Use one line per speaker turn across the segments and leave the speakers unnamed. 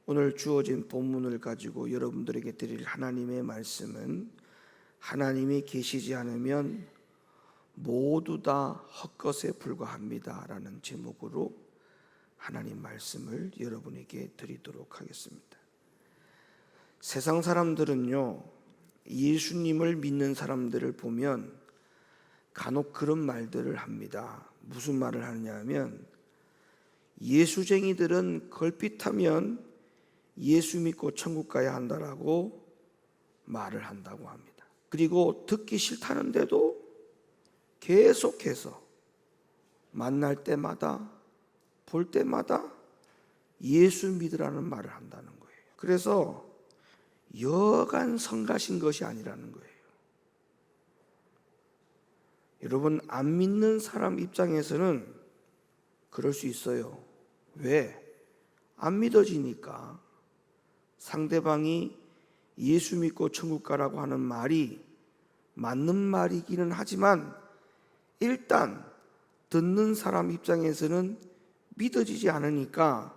오늘 주어진 본문을 가지고 여러분들에게 드릴 하나님의 말씀은 하나님이 계시지 않으면 모두 다 헛것에 불과합니다 라는 제목으로 하나님 말씀을 여러분에게 드리도록 하겠습니다. 세상 사람들은요, 예수님을 믿는 사람들을 보면 간혹 그런 말들을 합니다. 무슨 말을 하느냐 하면, 예수쟁이들은 걸핏하면 예수 믿고 천국 가야 한다라고 말을 한다고 합니다. 그리고 듣기 싫다는데도 계속해서 만날 때마다 볼 때마다 예수 믿으라는 말을 한다는 거예요. 그래서 여간 성가신 것이 아니라는 거예요. 여러분, 안 믿는 사람 입장에서는 그럴 수 있어요. 왜? 안 믿어지니까. 상대방이 예수 믿고 천국 가라고 하는 말이 맞는 말이기는 하지만 일단 듣는 사람 입장에서는 믿어지지 않으니까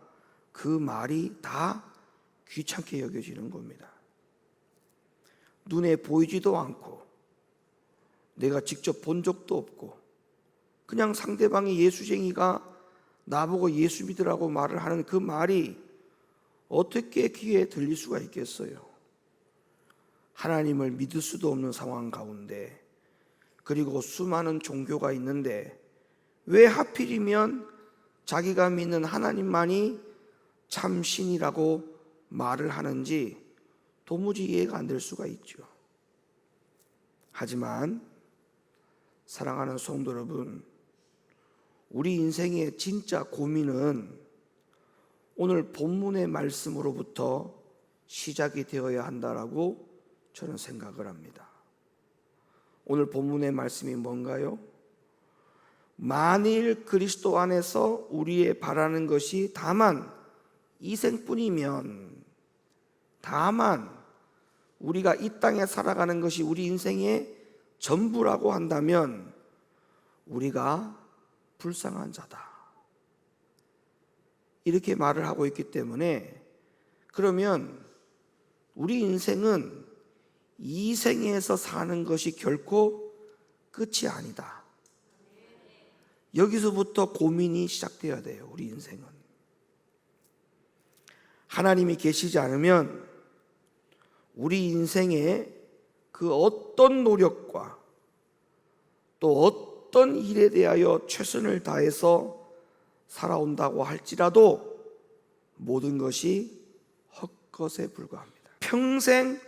그 말이 다 귀찮게 여겨지는 겁니다. 눈에 보이지도 않고 내가 직접 본 적도 없고 그냥 상대방이 예수쟁이가 나보고 예수 믿으라고 말을 하는 그 말이 어떻게 귀에 들릴 수가 있겠어요? 하나님을 믿을 수도 없는 상황 가운데, 그리고 수많은 종교가 있는데 왜 하필이면 자기가 믿는 하나님만이 참 신이라고 말을 하는지 도무지 이해가 안 될 수가 있죠. 하지만 사랑하는 성도 여러분, 우리 인생의 진짜 고민은 오늘 본문의 말씀으로부터 시작이 되어야 한다라고 저는 생각을 합니다. 오늘 본문의 말씀이 뭔가요? 만일 그리스도 안에서 우리의 바라는 것이 다만 이생뿐이면, 다만 우리가 이 땅에 살아가는 것이 우리 인생의 전부라고 한다면 우리가 불쌍한 자다, 이렇게 말을 하고 있기 때문에, 그러면 우리 인생은 이 생에서 사는 것이 결코 끝이 아니다. 여기서부터 고민이 시작돼야 돼요. 우리 인생은 하나님이 계시지 않으면 우리 인생에 그 어떤 노력과 또 어떤 일에 대하여 최선을 다해서 살아온다고 할지라도 모든 것이 헛것에 불과합니다. 평생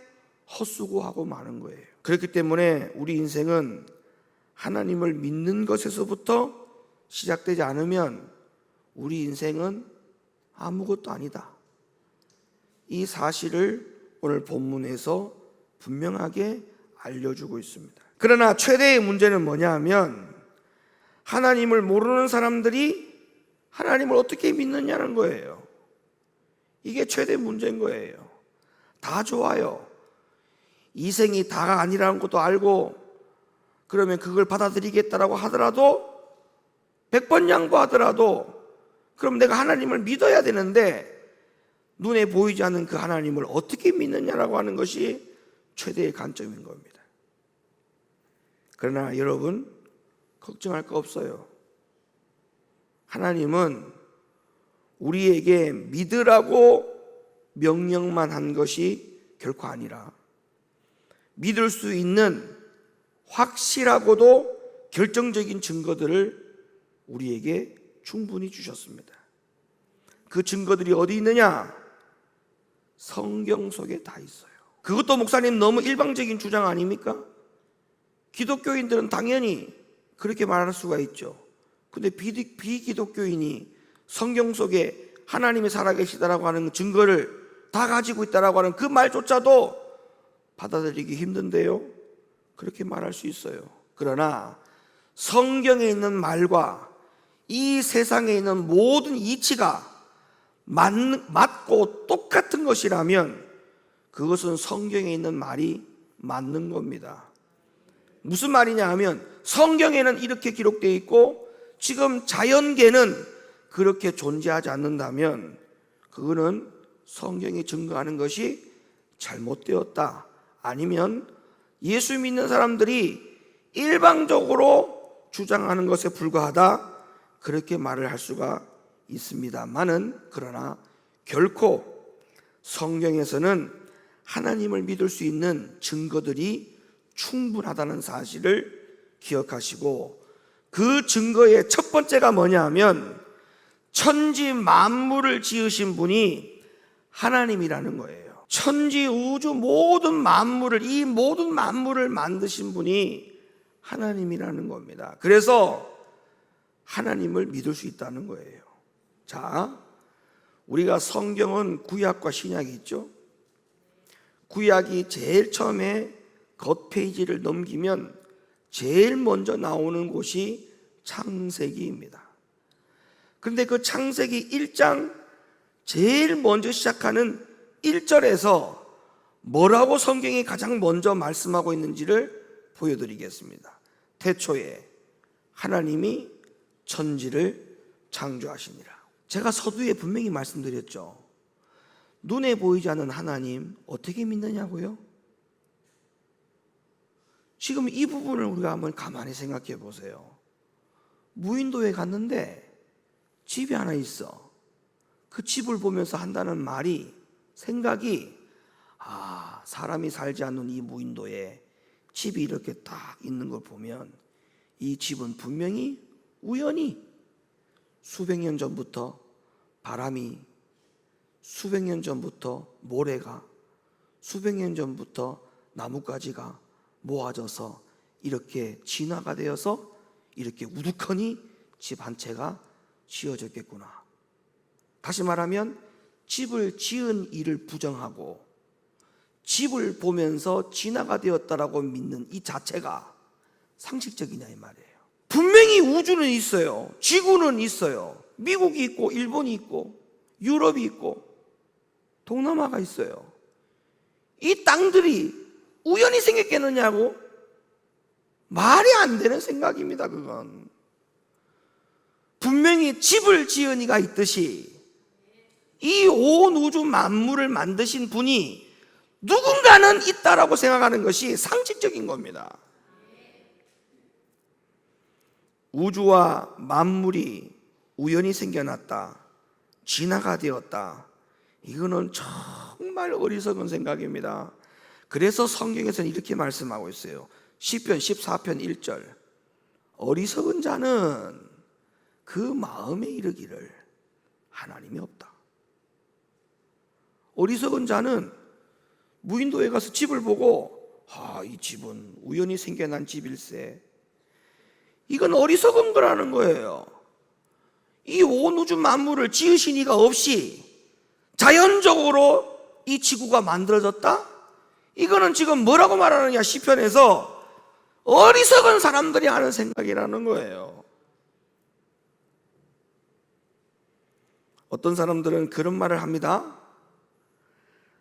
헛수고하고 마는 거예요. 그렇기 때문에 우리 인생은 하나님을 믿는 것에서부터 시작되지 않으면 우리 인생은 아무것도 아니다. 이 사실을 오늘 본문에서 분명하게 알려주고 있습니다. 그러나 최대의 문제는 뭐냐 하면, 하나님을 모르는 사람들이 하나님을 어떻게 믿느냐는 거예요. 이게 최대 문제인 거예요. 다 좋아요. 이생이 다가 아니라는 것도 알고, 그러면 그걸 받아들이겠다라고 하더라도, 100번 양보하더라도, 그럼 내가 하나님을 믿어야 되는데 눈에 보이지 않는 그 하나님을 어떻게 믿느냐라고 하는 것이 최대의 관점인 겁니다. 그러나 여러분, 걱정할 거 없어요. 하나님은 우리에게 믿으라고 명령만 한 것이 결코 아니라 믿을 수 있는 확실하고도 결정적인 증거들을 우리에게 충분히 주셨습니다. 그 증거들이 어디 있느냐? 성경 속에 다 있어요. 그것도 목사님 너무 일방적인 주장 아닙니까? 기독교인들은 당연히 그렇게 말할 수가 있죠. 근데 비기독교인이 성경 속에 하나님이 살아계시다라고 하는 증거를 다 가지고 있다라고 하는 그 말조차도 받아들이기 힘든데요, 그렇게 말할 수 있어요. 그러나 성경에 있는 말과 이 세상에 있는 모든 이치가 맞고 똑같은 것이라면 그것은 성경에 있는 말이 맞는 겁니다. 무슨 말이냐 하면, 성경에는 이렇게 기록되어 있고 지금 자연계는 그렇게 존재하지 않는다면 그거는 성경이 증거하는 것이 잘못되었다, 아니면 예수 믿는 사람들이 일방적으로 주장하는 것에 불과하다, 그렇게 말을 할 수가 있습니다만은, 그러나 결코 성경에서는 하나님을 믿을 수 있는 증거들이 충분하다는 사실을 기억하시고, 그 증거의 첫 번째가 뭐냐 하면 천지 만물을 지으신 분이 하나님이라는 거예요. 천지 우주 모든 만물을, 이 모든 만물을 만드신 분이 하나님이라는 겁니다. 그래서 하나님을 믿을 수 있다는 거예요. 자, 우리가 성경은 구약과 신약이 있죠. 구약이 제일 처음에 겉페이지를 넘기면 제일 먼저 나오는 곳이 창세기입니다. 그런데 그 창세기 1장 제일 먼저 시작하는 1절에서 뭐라고 성경이 가장 먼저 말씀하고 있는지를 보여드리겠습니다. 태초에 하나님이 천지를 창조하시니라. 제가 서두에 분명히 말씀드렸죠. 눈에 보이지 않는 하나님 어떻게 믿느냐고요? 지금 이 부분을 우리가 한번 가만히 생각해 보세요. 무인도에 갔는데 집이 하나 있어. 그 집을 보면서 한다는 말이, 생각이, 사람이 살지 않는 이 무인도에 집이 이렇게 딱 있는 걸 보면 이 집은 분명히 우연히 수백 년 전부터 바람이, 수백 년 전부터 모래가, 수백 년 전부터 나뭇가지가 모아져서 이렇게 진화가 되어서 이렇게 우두커니 집 한 채가 지어졌겠구나. 다시 말하면 집을 지은 일을 부정하고 집을 보면서 진화가 되었다라고 믿는 이 자체가 상식적이냐 이 말이에요. 분명히 우주는 있어요. 지구는 있어요. 미국이 있고 일본이 있고 유럽이 있고 동남아가 있어요. 이 땅들이 우연히 생겼겠느냐고? 말이 안 되는 생각입니다. 그건 분명히 집을 지은 이가 있듯이 이 온 우주 만물을 만드신 분이 누군가는 있다라고 생각하는 것이 상식적인 겁니다. 우주와 만물이 우연히 생겨났다, 진화가 되었다, 이거는 정말 어리석은 생각입니다. 그래서 성경에서는 이렇게 말씀하고 있어요. 시편 14편 1절, 어리석은 자는 그 마음에 이르기를 하나님이 없다. 어리석은 자는 무인도에 가서 집을 보고 이 집은 우연히 생겨난 집일세, 이건 어리석은 거라는 거예요. 이 온 우주 만물을 지으신 이가 없이 자연적으로 이 지구가 만들어졌다? 이거는 지금 뭐라고 말하느냐, 시편에서 어리석은 사람들이 하는 생각이라는 거예요. 어떤 사람들은 그런 말을 합니다.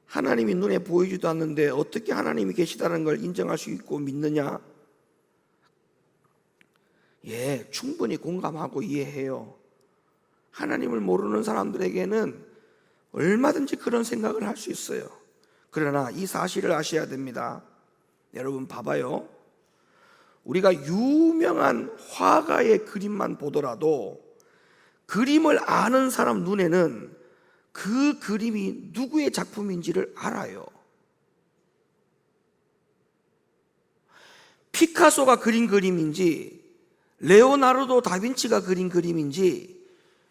하나님이 눈에 보이지도 않는데 어떻게 하나님이 계시다는 걸 인정할 수 있고 믿느냐? 예, 충분히 공감하고 이해해요. 하나님을 모르는 사람들에게는 얼마든지 그런 생각을 할 수 있어요. 그러나 이 사실을 아셔야 됩니다. 여러분 봐봐요. 우리가 유명한 화가의 그림만 보더라도 그림을 아는 사람 눈에는 그 그림이 누구의 작품인지를 알아요. 피카소가 그린 그림인지 레오나르도 다빈치가 그린 그림인지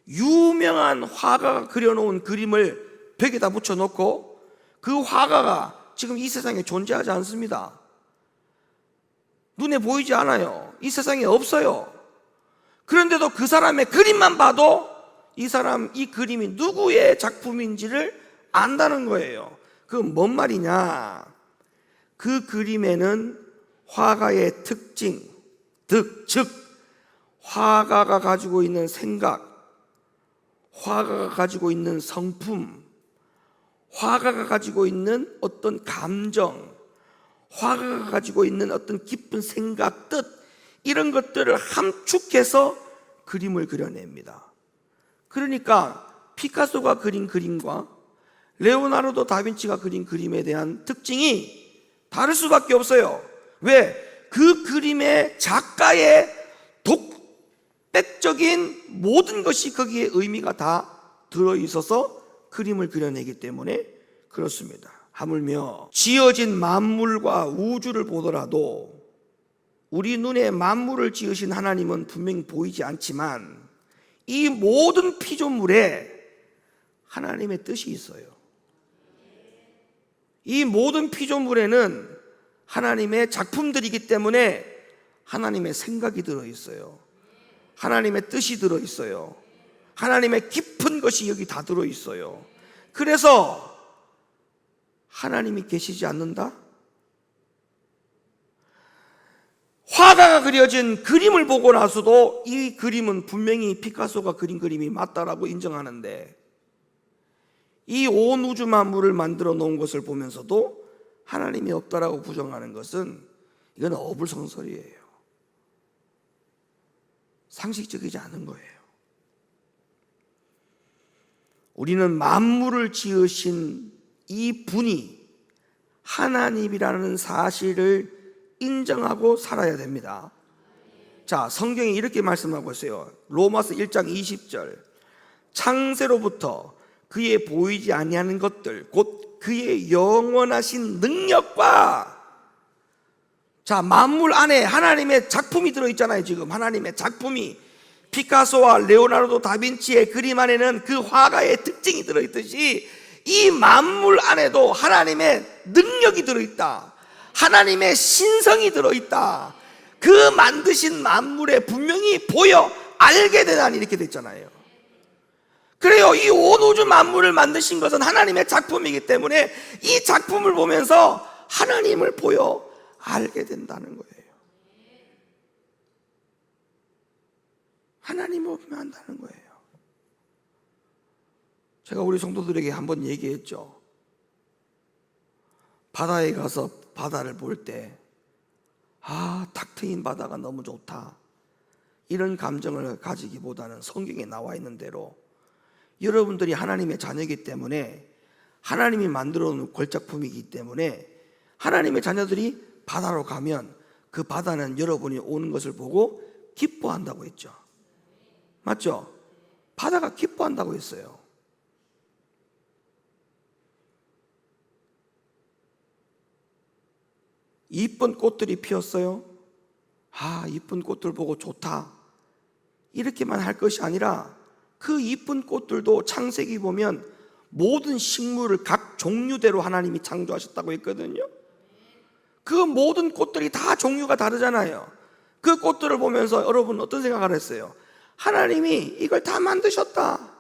유명한 화가가 그려놓은 그림을 벽에다 붙여놓고 그 화가가 지금 이 세상에 존재하지 않습니다. 눈에 보이지 않아요. 이 세상에 없어요. 그런데도 그 사람의 그림만 봐도 이 그림이 누구의 작품인지를 안다는 거예요. 그건 뭔 말이냐? 그 그림에는 화가의 특징, 즉 화가가 가지고 있는 생각, 화가가 가지고 있는 성품, 화가가 가지고 있는 어떤 감정, 화가가 가지고 있는 어떤 깊은 생각, 뜻, 이런 것들을 함축해서 그림을 그려냅니다. 그러니까 피카소가 그린 그림과 레오나르도 다빈치가 그린 그림에 대한 특징이 다를 수밖에 없어요. 왜? 그 그림의 작가의 독백적인 모든 것이 거기에 의미가 다 들어있어서 그림을 그려내기 때문에 그렇습니다. 하물며 지어진 만물과 우주를 보더라도 우리 눈에 만물을 지으신 하나님은 분명히 보이지 않지만 이 모든 피조물에 하나님의 뜻이 있어요. 이 모든 피조물에는 하나님의 작품들이기 때문에 하나님의 생각이 들어있어요. 하나님의 뜻이 들어있어요. 하나님의 깊은 것이 여기 다 들어있어요. 그래서 하나님이 계시지 않는다? 화가가 그려진 그림을 보고 나서도 이 그림은 분명히 피카소가 그린 그림이 맞다라고 인정하는데 이 온 우주 만물을 만들어 놓은 것을 보면서도 하나님이 없다라고 부정하는 것은 이건 어불성설이에요. 상식적이지 않은 거예요. 우리는 만물을 지으신 이 분이 하나님이라는 사실을 인정하고 살아야 됩니다. 자, 성경이 이렇게 말씀하고 있어요. 로마서 1장 20절. 창세로부터 그의 보이지 아니하는 것들 곧 그의 영원하신 능력과, 자, 만물 안에 하나님의 작품이 들어있잖아요. 지금 하나님의 작품이 피카소와 레오나르도 다빈치의 그림 안에는 그 화가의 특징이 들어있듯이 이 만물 안에도 하나님의 능력이 들어있다. 하나님의 신성이 들어있다. 그 만드신 만물에 분명히 보여 알게 되다니 이렇게 됐잖아요. 그래요. 이 온 우주 만물을 만드신 것은 하나님의 작품이기 때문에 이 작품을 보면서 하나님을 보여 알게 된다는 거예요. 하나님을 보면 안다는 거예요. 제가 우리 성도들에게 한번 얘기했죠. 바다에 가서 바다를 볼 때, 탁 트인 바다가 너무 좋다, 이런 감정을 가지기보다는 성경에 나와 있는 대로 여러분들이 하나님의 자녀이기 때문에, 하나님이 만들어 놓은 걸작품이기 때문에 하나님의 자녀들이 바다로 가면 그 바다는 여러분이 오는 것을 보고 기뻐한다고 했죠. 맞죠? 바다가 기뻐한다고 했어요. 이쁜 꽃들이 피었어요. 이쁜 꽃들 보고 좋다, 이렇게만 할 것이 아니라 그 이쁜 꽃들도 창세기 보면 모든 식물을 각 종류대로 하나님이 창조하셨다고 했거든요. 그 모든 꽃들이 다 종류가 다르잖아요. 그 꽃들을 보면서 여러분 어떤 생각을 했어요? 하나님이 이걸 다 만드셨다.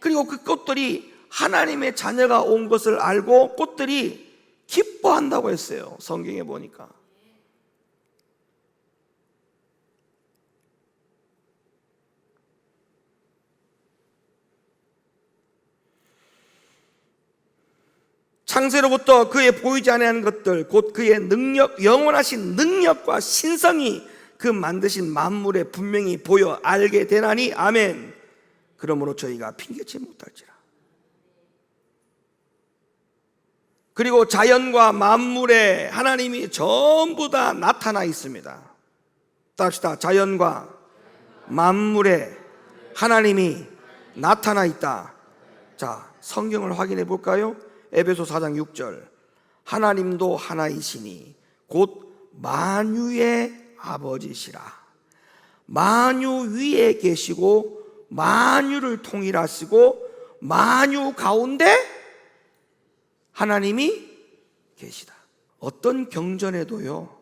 그리고 그 꽃들이 하나님의 자녀가 온 것을 알고 꽃들이 기뻐한다고 했어요. 성경에 보니까. 창세로부터 그의 보이지 아니하는 것들 곧 그의 능력, 영원하신 능력과 신성이 그 만드신 만물에 분명히 보여 알게 되나니 아멘. 그러므로 저희가 핑계치 못할지라. 그리고 자연과 만물에 하나님이 전부 다 나타나 있습니다. 따라합시다. 자연과 만물에 하나님이 나타나 있다. 자, 성경을 확인해 볼까요? 에베소 4장 6절. 하나님도 하나이시니 곧 만유의 아버지시라. 만유 위에 계시고 만유를 통일하시고 만유 가운데 하나님이 계시다. 어떤 경전에도요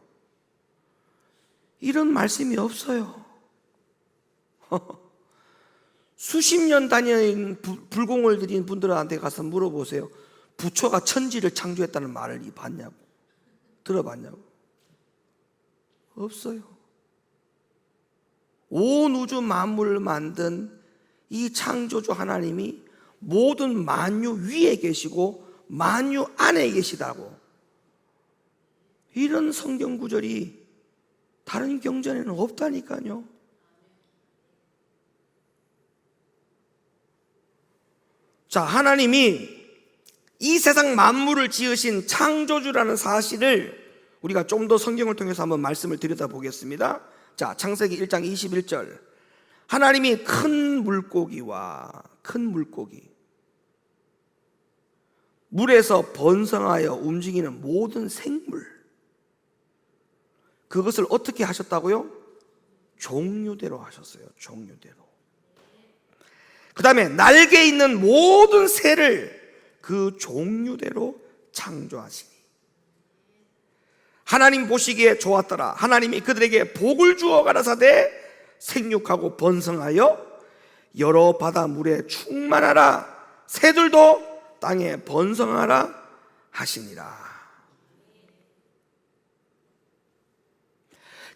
이런 말씀이 없어요. 수십 년 다닌 불공을 들인 분들한테 가서 물어보세요. 부처가 천지를 창조했다는 말을 봤냐고, 들어봤냐고. 없어요. 온 우주 만물을 만든 이 창조주 하나님이 모든 만유 위에 계시고 만유 안에 계시다고, 이런 성경 구절이 다른 경전에는 없다니까요. 자, 하나님이 이 세상 만물을 지으신 창조주라는 사실을 우리가 좀 더 성경을 통해서 한번 말씀을 들여다보겠습니다. 자, 창세기 1장 21절. 하나님이 큰 물고기 물에서 번성하여 움직이는 모든 생물, 그것을 어떻게 하셨다고요? 종류대로 하셨어요. 종류대로. 그 다음에 날개 있는 모든 새를 그 종류대로 창조하시니 하나님 보시기에 좋았더라. 하나님이 그들에게 복을 주어 가라사대 생육하고 번성하여 여러 바다 물에 충만하라. 새들도 땅에 번성하라 하시니라.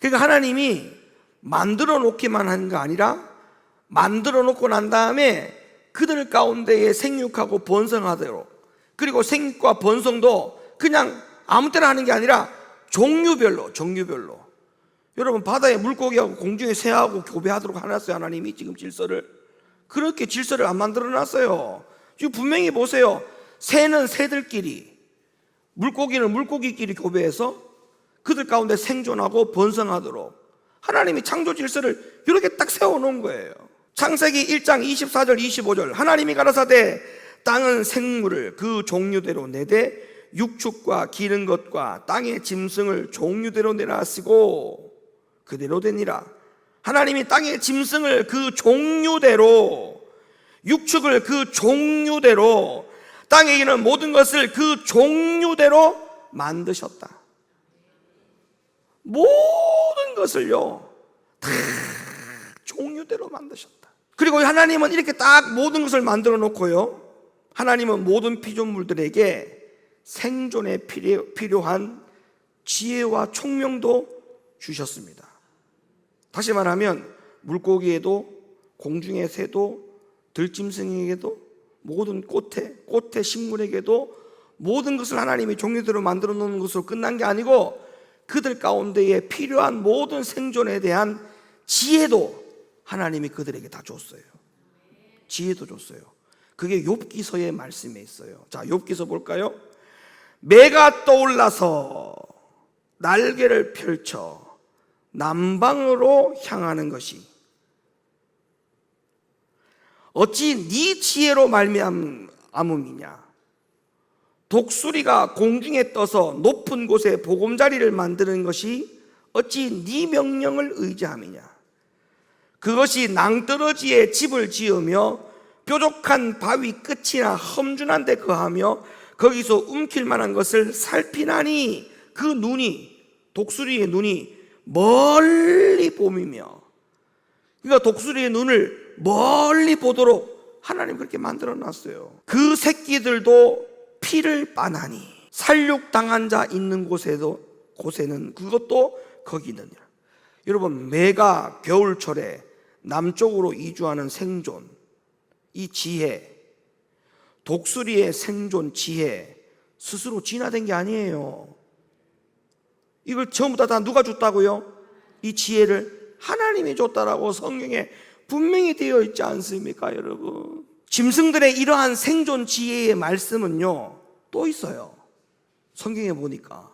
그러니까 하나님이 만들어 놓기만 한 거 아니라 만들어 놓고 난 다음에 그들 가운데에 생육하고 번성하도록, 그리고 생육과 번성도 그냥 아무 때나 하는 게 아니라 종류별로. 여러분, 바다의 물고기하고 공중의 새하고 교배하도록 해놨어요. 하나님이 지금 질서를. 그렇게 질서를 안 만들어 놨어요. 지금 분명히 보세요. 새는 새들끼리, 물고기는 물고기끼리 교배해서 그들 가운데 생존하고 번성하도록 하나님이 창조 질서를 이렇게 딱 세워놓은 거예요. 창세기 1장 24절 25절. 하나님이 가라사대 땅은 생물을 그 종류대로 내되 육축과 기는 것과 땅의 짐승을 종류대로 내라하시고 그대로 되니라. 하나님이 땅의 짐승을 그 종류대로, 육축을 그 종류대로, 땅에 있는 모든 것을 그 종류대로 만드셨다. 모든 것을요 다 종류대로 만드셨다. 그리고 하나님은 이렇게 딱 모든 것을 만들어 놓고요, 하나님은 모든 피조물들에게 생존에 필요한 지혜와 총명도 주셨습니다. 다시 말하면 물고기에도, 공중의 새도, 들짐승에게도, 모든 꽃의 식물에게도 모든 것을 하나님이 종류대로 만들어 놓는 것으로 끝난 게 아니고 그들 가운데에 필요한 모든 생존에 대한 지혜도 하나님이 그들에게 다 줬어요. 지혜도 줬어요. 그게 욥기서의 말씀에 있어요. 자, 욥기서 볼까요? 매가 떠올라서 날개를 펼쳐 남방으로 향하는 것이 어찌 네 지혜로 말미암음이냐. 독수리가 공중에 떠서 높은 곳에 보금자리를 만드는 것이 어찌 네 명령을 의지함이냐. 그것이 낭떠러지에 집을 지으며 뾰족한 바위 끝이나 험준한 데 거하며 거기서 움킬 만한 것을 살피나니 그 눈이, 독수리의 눈이 멀리 봄이며, 그러니까 독수리의 눈을 멀리 보도록 하나님 그렇게 만들어 놨어요. 그 새끼들도 피를 빠나니 살육당한 자 있는 곳에는 그것도 거기 있느니라. 여러분, 매가 겨울철에 남쪽으로 이주하는 생존, 이 지혜, 독수리의 생존 지혜 스스로 진화된 게 아니에요. 이걸 전부 다 누가 줬다고요? 이 지혜를 하나님이 줬다라고 성경에 분명히 되어 있지 않습니까, 여러분? 짐승들의 이러한 생존 지혜의 말씀은요 또 있어요. 성경에 보니까,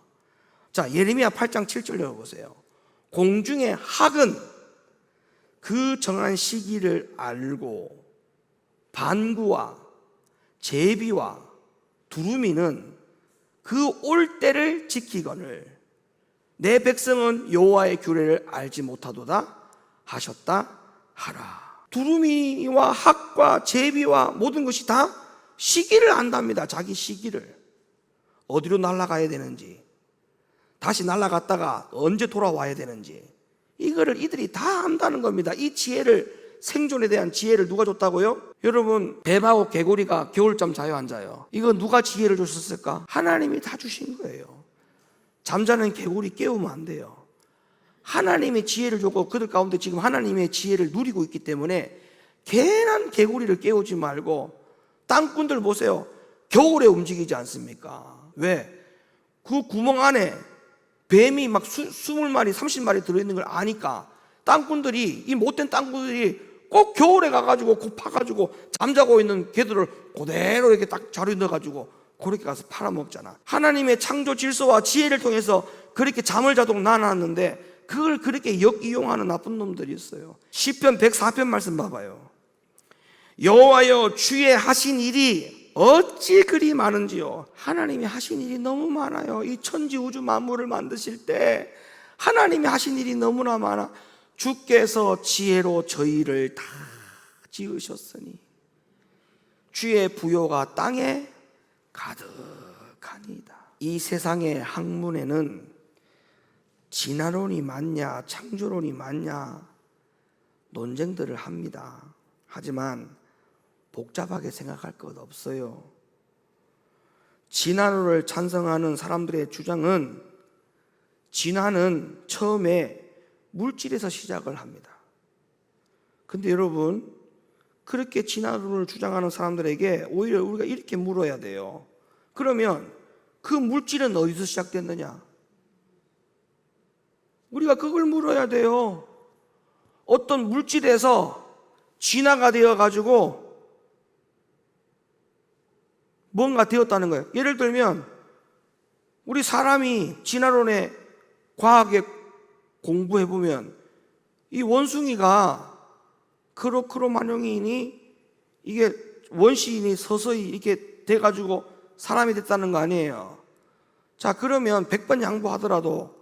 자, 예레미야 8장 7절 읽어보세요. 공중의 학은 그 정한 시기를 알고 반구와 제비와 두루미는 그 올 때를 지키거늘 내 백성은 여호와의 규례를 알지 못하도다 하셨다 하라. 두루미와 학과 제비와 모든 것이 다 시기를 안답니다. 자기 시기를, 어디로 날아가야 되는지, 다시 날아갔다가 언제 돌아와야 되는지, 이거를 이들이 다 안다는 겁니다. 이 지혜를, 생존에 대한 지혜를 누가 줬다고요? 여러분, 뱀하고 개구리가 겨울잠 자요 안 자요? 이거 누가 지혜를 줬었을까? 하나님이 다 주신 거예요. 잠자는 개구리 깨우면 안 돼요. 하나님의 지혜를 줬고 그들 가운데 지금 하나님의 지혜를 누리고 있기 때문에 괜한 개구리를 깨우지 말고, 땅꾼들 보세요. 겨울에 움직이지 않습니까? 왜? 그 구멍 안에 뱀이 막 20마리 30마리 들어있는 걸 아니까 땅꾼들이, 이 못된 땅꾼들이 꼭 겨울에 가가지고 고 파가지고 잠자고 있는 개들을 그대로 이렇게 딱 자루에 넣어가지고 그렇게 가서 팔아먹잖아. 하나님의 창조 질서와 지혜를 통해서 그렇게 잠을 자도록 나눴는데 그걸 그렇게 역이용하는 나쁜 놈들이 있어요. 시편 104편 말씀 봐봐요. 여호와여, 주의 하신 일이 어찌 그리 많은지요. 하나님이 하신 일이 너무 많아요. 이 천지 우주 만물을 만드실 때 하나님이 하신 일이 너무나 많아. 주께서 지혜로 저희를 다 지으셨으니 주의 부요가 땅에 가득하니이다. 이 세상의 학문에는 진화론이 맞냐 창조론이 맞냐 논쟁들을 합니다. 하지만 복잡하게 생각할 것 없어요. 진화론을 찬성하는 사람들의 주장은 진화는 처음에 물질에서 시작을 합니다. 근데 여러분, 그렇게 진화론을 주장하는 사람들에게 오히려 우리가 이렇게 물어야 돼요. 그러면 그 물질은 어디서 시작됐느냐? 우리가 그걸 물어야 돼요. 어떤 물질에서 진화가 되어가지고 뭔가 되었다는 거예요. 예를 들면 우리 사람이 진화론의 과학에 공부해보면 이 원숭이가 크로마뇽인이 이게 원시인이 서서히 이렇게 돼가지고 사람이 됐다는 거 아니에요. 자, 그러면 100번 양보하더라도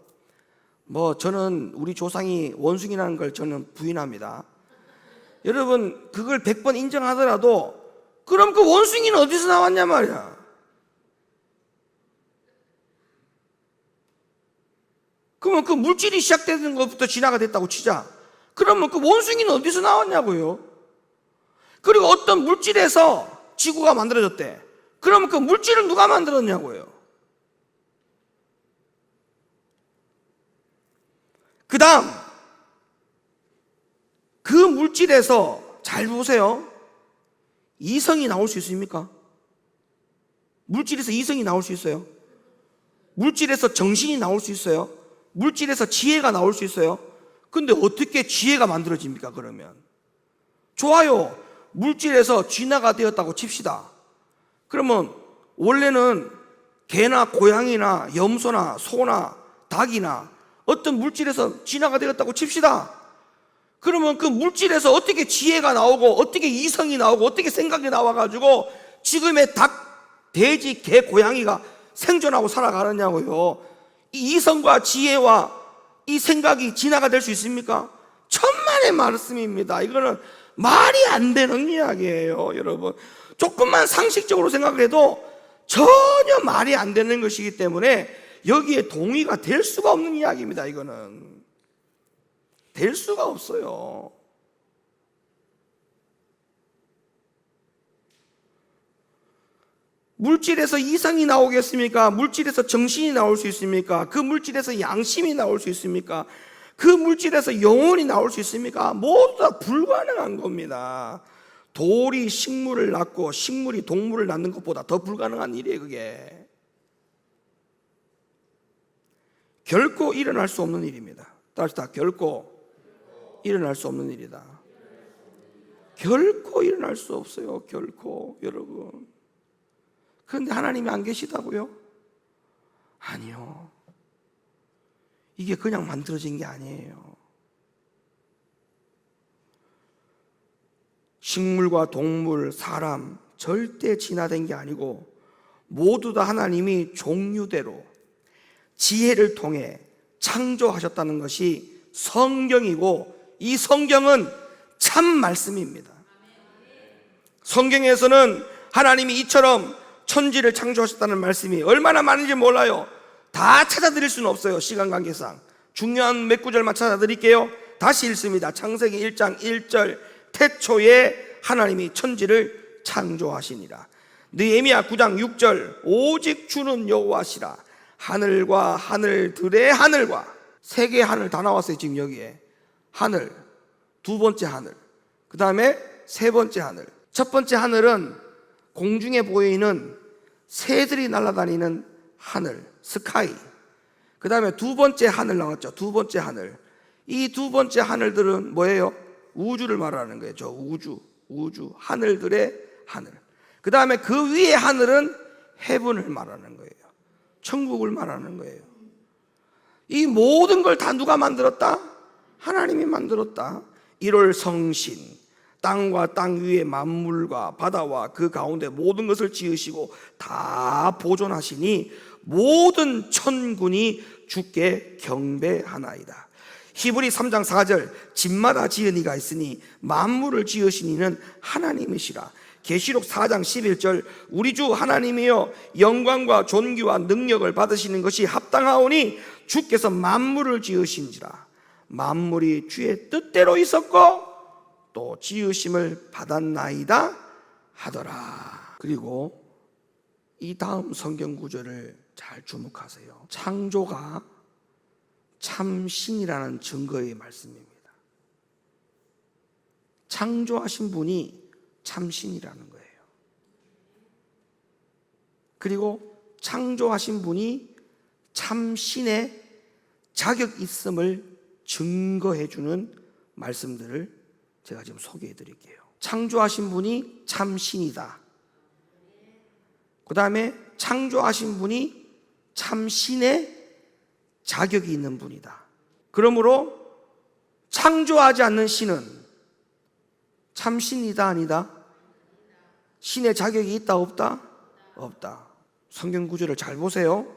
저는 우리 조상이 원숭이라는 걸 저는 부인합니다. 여러분, 그걸 100번 인정하더라도 그럼 그 원숭이는 어디서 나왔냐 말이야. 그러면 그 물질이 시작되는 것부터 진화가 됐다고 치자. 그러면 그 원숭이는 어디서 나왔냐고요. 그리고 어떤 물질에서 지구가 만들어졌대. 그러면 그 물질을 누가 만들었냐고요. 그 다음 그 물질에서 잘 보세요. 이성이 나올 수 있습니까? 물질에서 이성이 나올 수 있어요? 물질에서 정신이 나올 수 있어요? 물질에서 지혜가 나올 수 있어요? 근데 어떻게 지혜가 만들어집니까? 그러면 좋아요. 물질에서 진화가 되었다고 칩시다. 그러면 원래는 개나 고양이나 염소나 소나 닭이나 어떤 물질에서 진화가 되었다고 칩시다. 그러면 그 물질에서 어떻게 지혜가 나오고 어떻게 이성이 나오고 어떻게 생각이 나와가지고 지금의 닭, 돼지, 개, 고양이가 생존하고 살아가느냐고요. 이 이성과 지혜와 이 생각이 진화가 될 수 있습니까? 천만의 말씀입니다. 이거는 말이 안 되는 이야기예요, 여러분. 조금만 상식적으로 생각을 해도 전혀 말이 안 되는 것이기 때문에 여기에 동의가 될 수가 없는 이야기입니다. 이거는 될 수가 없어요. 물질에서 이성이 나오겠습니까? 물질에서 정신이 나올 수 있습니까? 그 물질에서 양심이 나올 수 있습니까? 그 물질에서 영혼이 나올 수 있습니까? 모두 다 불가능한 겁니다. 돌이 식물을 낳고 식물이 동물을 낳는 것보다 더 불가능한 일이에요. 그게 결코 일어날 수 없는 일입니다. 다시 다 결코 일어날 수 없는 일이다. 결코 일어날 수 없어요. 결코. 여러분, 그런데 하나님이 안 계시다고요? 아니요. 이게 그냥 만들어진 게 아니에요. 식물과 동물, 사람 절대 진화된 게 아니고 모두 다 하나님이 종류대로 지혜를 통해 창조하셨다는 것이 성경이고 이 성경은 참 말씀입니다. 성경에서는 하나님이 이처럼 천지를 창조하셨다는 말씀이 얼마나 많은지 몰라요. 다 찾아드릴 수는 없어요. 시간 관계상. 중요한 몇 구절만 찾아드릴게요. 다시 읽습니다. 창세기 1장 1절 태초에 하나님이 천지를 창조하시니라. 느헤미야 9장 6절 오직 주는 여호와시라. 하늘과 하늘들의 하늘과 세 개의 하늘 다 나왔어요. 지금 여기에 하늘, 두 번째 하늘, 그 다음에 세 번째 하늘. 첫 번째 하늘은 공중에 보이는 새들이 날아다니는 하늘, 스카이. 그 다음에 두 번째 하늘 나왔죠. 두 번째 하늘. 이 두 번째 하늘들은 뭐예요? 우주를 말하는 거예요. 저 우주, 하늘들의 하늘. 그 다음에 그 위에 하늘은 헤븐을 말하는 거예요. 천국을 말하는 거예요. 이 모든 걸 다 누가 만들었다? 하나님이 만들었다. 1월 성신, 땅과 땅 위의 만물과 바다와 그 가운데 모든 것을 지으시고 다 보존하시니 모든 천군이 주께 경배하나이다. 히브리 3장 4절, 집마다 지은 이가 있으니 만물을 지으신 이는 하나님이시라. 계시록 4장 11절, 우리 주 하나님이여 영광과 존귀와 능력을 받으시는 것이 합당하오니 주께서 만물을 지으신지라. 만물이 주의 뜻대로 있었고 또 지으심을 받았나이다 하더라. 그리고 이 다음 성경 구절을 잘 주목하세요. 창조가 참신이라는 증거의 말씀입니다. 창조하신 분이 참신이라는 거예요. 그리고 창조하신 분이 참신의 자격 있음을 증거해 주는 말씀들을 제가 지금 소개해 드릴게요. 창조하신 분이 참신이다. 그 다음에 창조하신 분이 참신의 자격이 있는 분이다. 그러므로 창조하지 않는 신은 참신이다 아니다? 신의 자격이 있다 없다? 없다. 성경 구절을 잘 보세요.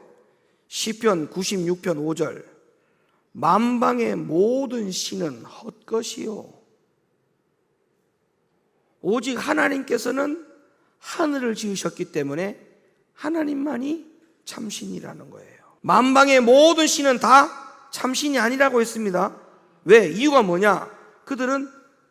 시편 96편 5절, 만방의 모든 신은 헛것이요 오직 하나님께서는 하늘을 지으셨기 때문에 하나님만이 참신이라는 거예요. 만방의 모든 신은 다 참신이 아니라고 했습니다. 왜? 이유가 뭐냐? 그들은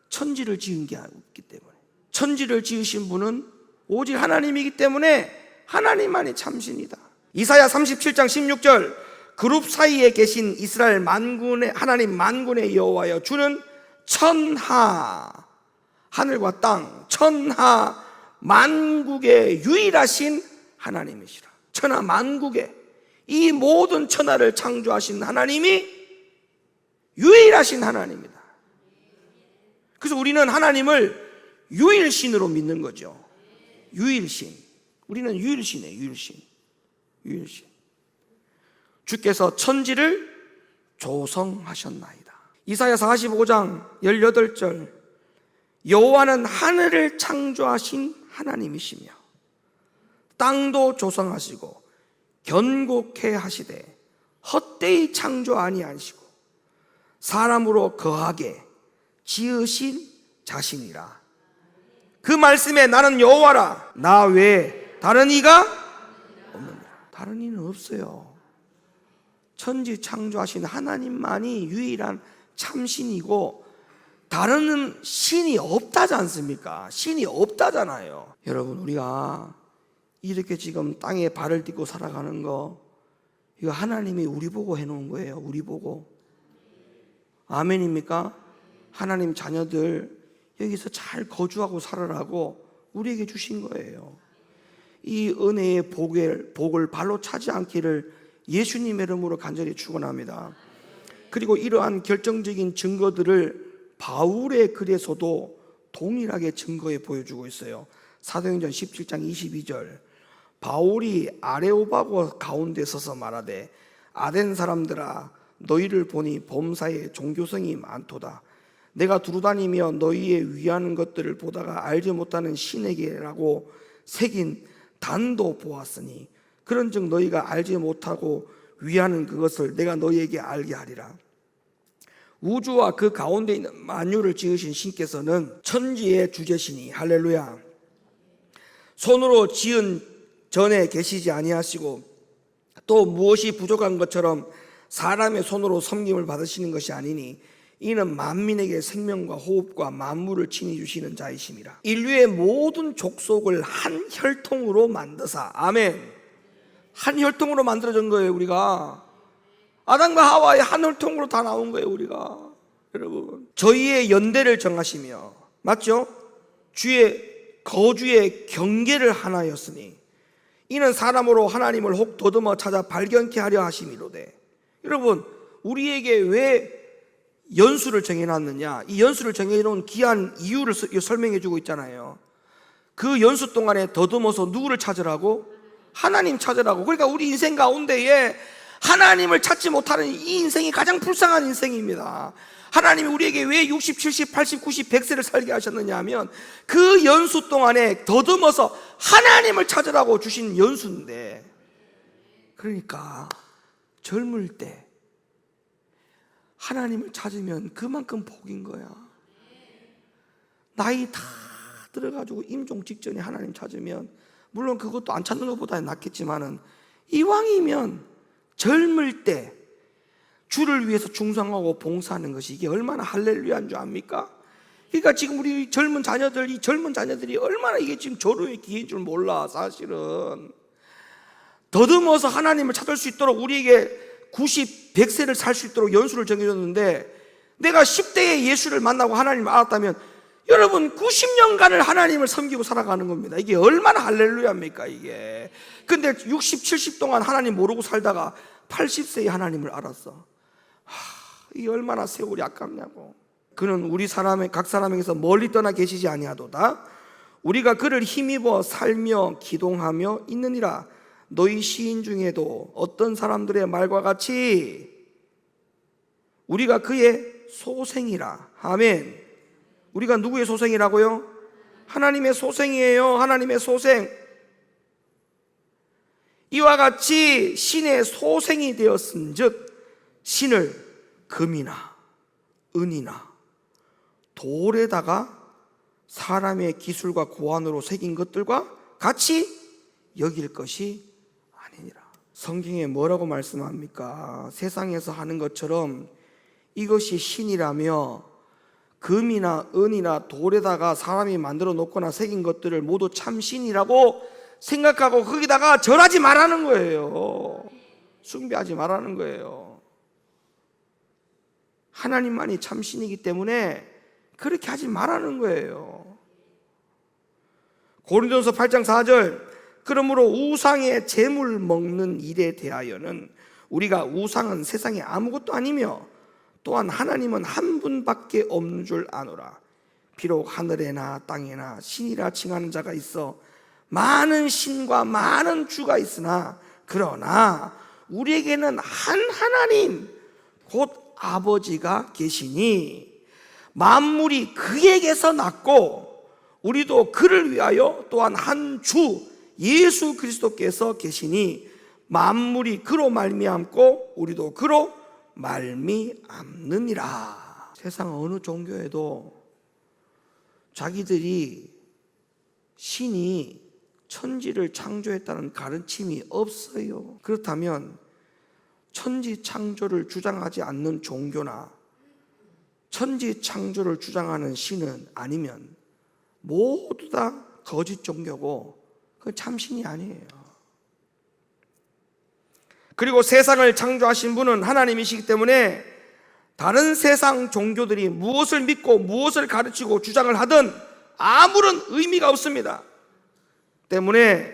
천지를 지은 게 없기 때문에. 천지를 지으신 분은 오직 하나님이기 때문에 하나님만이 참신이다. 이사야 37장 16절, 그룹 사이에 계신 이스라엘 만군의 하나님 만군의 여호와여, 주는 천하, 하늘과 땅, 천하 만국의 유일하신 하나님이시라. 천하 만국의 이 모든 천하를 창조하신 하나님이 유일하신 하나님이다. 그래서 우리는 하나님을 유일신으로 믿는 거죠. 유일신. 우리는 유일신이에요. 유일신. 주께서 천지를 조성하셨나이다. 이사야 45장 18절, 여호와는 하늘을 창조하신 하나님이시며 땅도 조성하시고 견고케 하시되 헛되이 창조 아니하시고 사람으로 거하게 지으신 자신이라. 그 말씀에 나는 여호와라, 나 외에 다른 이가 없느니라. 다른 이는 없어요. 천지 창조하신 하나님만이 유일한 참신이고 다른 신이 없다지 않습니까? 신이 없다잖아요. 여러분, 우리가 이렇게 지금 땅에 발을 딛고 살아가는 거, 이거 하나님이 우리 보고 해놓은 거예요. 우리 보고. 아멘입니까? 하나님 자녀들 여기서 잘 거주하고 살아라고 우리에게 주신 거예요. 이 은혜의 복을 발로 차지 않기를 예수님의 이름으로 간절히 축원합니다. 그리고 이러한 결정적인 증거들을 바울의 글에서도 동일하게 증거해 보여주고 있어요. 사도행전 17장 22절, 바울이 아레오바고 가운데 서서 말하되 아덴 사람들아, 너희를 보니 범사에 종교성이 많도다. 내가 두루다니며 너희의 위하는 것들을 보다가 알지 못하는 신에게라고 새긴 단도 보았으니 그런즉 너희가 알지 못하고 위하는 그것을 내가 너희에게 알게 하리라. 우주와 그 가운데 있는 만유를 지으신 신께서는 천지의 주제시니, 할렐루야, 손으로 지은 전에 계시지 아니하시고 또 무엇이 부족한 것처럼 사람의 손으로 섬김을 받으시는 것이 아니니 이는 만민에게 생명과 호흡과 만물을 친히 주시는 자이심이라. 인류의 모든 족속을 한 혈통으로 만드사, 아멘, 한 혈통으로 만들어진 거예요. 우리가 아담과 하와의 한 혈통으로 다 나온 거예요. 우리가, 여러분, 저희의 연대를 정하시며, 맞죠? 주의 거주의 경계를 하나였으니 이는 사람으로 하나님을 혹 더듬어 찾아 발견케 하려 하심이로되. 여러분, 우리에게 왜 연수를 정해놨느냐? 이 연수를 정해놓은 귀한 이유를 설명해 주고 있잖아요. 그 연수 동안에 더듬어서 누구를 찾으라고? 하나님 찾으라고. 그러니까 우리 인생 가운데에 하나님을 찾지 못하는 이 인생이 가장 불쌍한 인생입니다. 하나님이 우리에게 왜 60, 70, 80, 90, 100세를 살게 하셨느냐 하면 그 연수 동안에 더듬어서 하나님을 찾으라고 주신 연수인데, 그러니까 젊을 때 하나님을 찾으면 그만큼 복인 거야. 나이 다 들어가지고 임종 직전에 하나님 찾으면, 물론 그것도 안 찾는 것보다 낫겠지만은, 이왕이면 젊을 때 주를 위해서 충성하고 봉사하는 것이 이게 얼마나 할렐루야인 줄 압니까? 그러니까 지금 우리 젊은 자녀들, 이 젊은 자녀들이 얼마나 이게 지금 절호의 기회인 줄 몰라. 사실은 더듬어서 하나님을 찾을 수 있도록 우리에게 90, 100세를 살 수 있도록 연수를 정해줬는데, 내가 10대에 예수를 만나고 하나님을 알았다면 여러분 90년간을 하나님을 섬기고 살아가는 겁니다. 이게 얼마나 할렐루야입니까 이게. 근데 60, 70 동안 하나님 모르고 살다가 80세에 하나님을 알았어. 이게 얼마나 세월이 아깝냐고. 그는 우리 각 사람에게서 멀리 떠나 계시지 아니하도다. 우리가 그를 힘입어 살며 기동하며 있느니라. 너희 시인 중에도 어떤 사람들의 말과 같이 우리가 그의 소생이라. 아멘. 우리가 누구의 소생이라고요? 하나님의 소생이에요. 하나님의 소생. 이와 같이 신의 소생이 되었은즉 신을 금이나 은이나 돌에다가 사람의 기술과 고안으로 새긴 것들과 같이 여길 것이 아니니라. 성경에 뭐라고 말씀합니까? 세상에서 하는 것처럼 이것이 신이라며 금이나 은이나 돌에다가 사람이 만들어 놓거나 새긴 것들을 모두 참 신이라고 생각하고 거기다가 절하지 말라는 거예요. 숭배하지 말라는 거예요. 하나님만이 참 신이기 때문에 그렇게 하지 말라는 거예요. 고린도전서 8장 4절, 그러므로 우상의 재물 먹는 일에 대하여는 우리가 우상은 세상에 아무것도 아니며 또한 하나님은 한 분밖에 없는 줄 아노라. 비록 하늘에나 땅에나 신이라 칭하는 자가 있어 많은 신과 많은 주가 있으나 그러나 우리에게는 한 하나님 곧 아버지가 계시니 만물이 그에게서 났고 우리도 그를 위하여 또한 한 주 예수 그리스도께서 계시니 만물이 그로 말미암고 우리도 그로 말미암느니라. 세상 어느 종교에도 자기들이 신이 천지를 창조했다는 가르침이 없어요. 그렇다면 천지 창조를 주장하지 않는 종교나 천지 창조를 주장하는 신은 아니면 모두 다 거짓 종교고 그건 참신이 아니에요. 그리고 세상을 창조하신 분은 하나님이시기 때문에 다른 세상 종교들이 무엇을 믿고 무엇을 가르치고 주장을 하든 아무런 의미가 없습니다. 때문에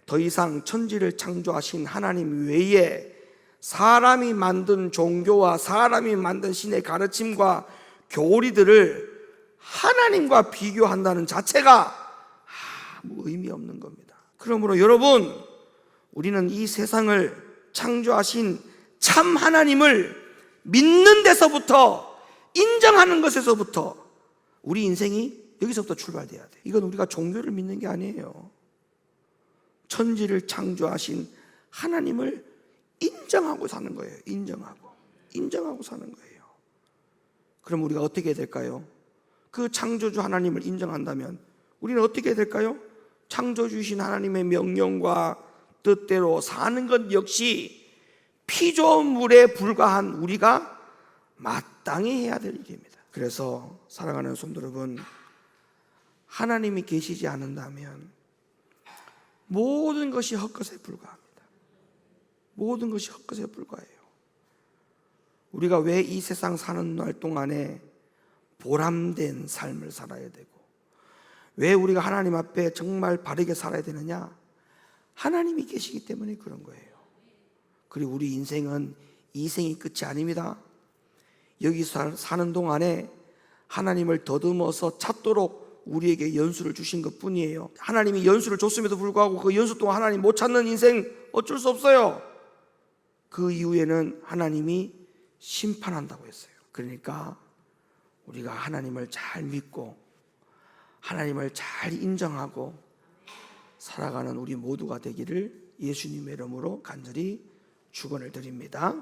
더 이상 천지를 창조하신 하나님 외에 사람이 만든 종교와 사람이 만든 신의 가르침과 교리들을 하나님과 비교한다는 자체가 아무 의미 없는 겁니다. 그러므로 여러분, 우리는 이 세상을 창조하신 참 하나님을 믿는 데서부터, 인정하는 것에서부터 우리 인생이 여기서부터 출발돼야 돼. 이건 우리가 종교를 믿는 게 아니에요. 천지를 창조하신 하나님을 인정하고 사는 거예요. 인정하고 사는 거예요. 그럼 우리가 어떻게 해야 될까요? 그 창조주 하나님을 인정한다면 우리는 어떻게 해야 될까요? 창조주이신 하나님의 명령과 뜻대로 사는 것 역시 피조물에 불과한 우리가 마땅히 해야 될 일입니다. 그래서 사랑하는 성도 여러분, 하나님이 계시지 않는다면 모든 것이 헛것에 불과합니다. 모든 것이 헛것에 불과해요. 우리가 왜 이 세상 사는 날 동안에 보람된 삶을 살아야 되고 왜 우리가 하나님 앞에 정말 바르게 살아야 되느냐? 하나님이 계시기 때문에 그런 거예요. 그리고 우리 인생은 이 생이 끝이 아닙니다. 여기서 사는 동안에 하나님을 더듬어서 찾도록 우리에게 연수를 주신 것뿐이에요. 하나님이 연수를 줬음에도 불구하고 그 연수 동안 하나님 못 찾는 인생 어쩔 수 없어요. 그 이후에는 하나님이 심판한다고 했어요. 그러니까 우리가 하나님을 잘 믿고 하나님을 잘 인정하고 살아가는 우리 모두가 되기를 예수님의 이름으로 간절히 축원을 드립니다.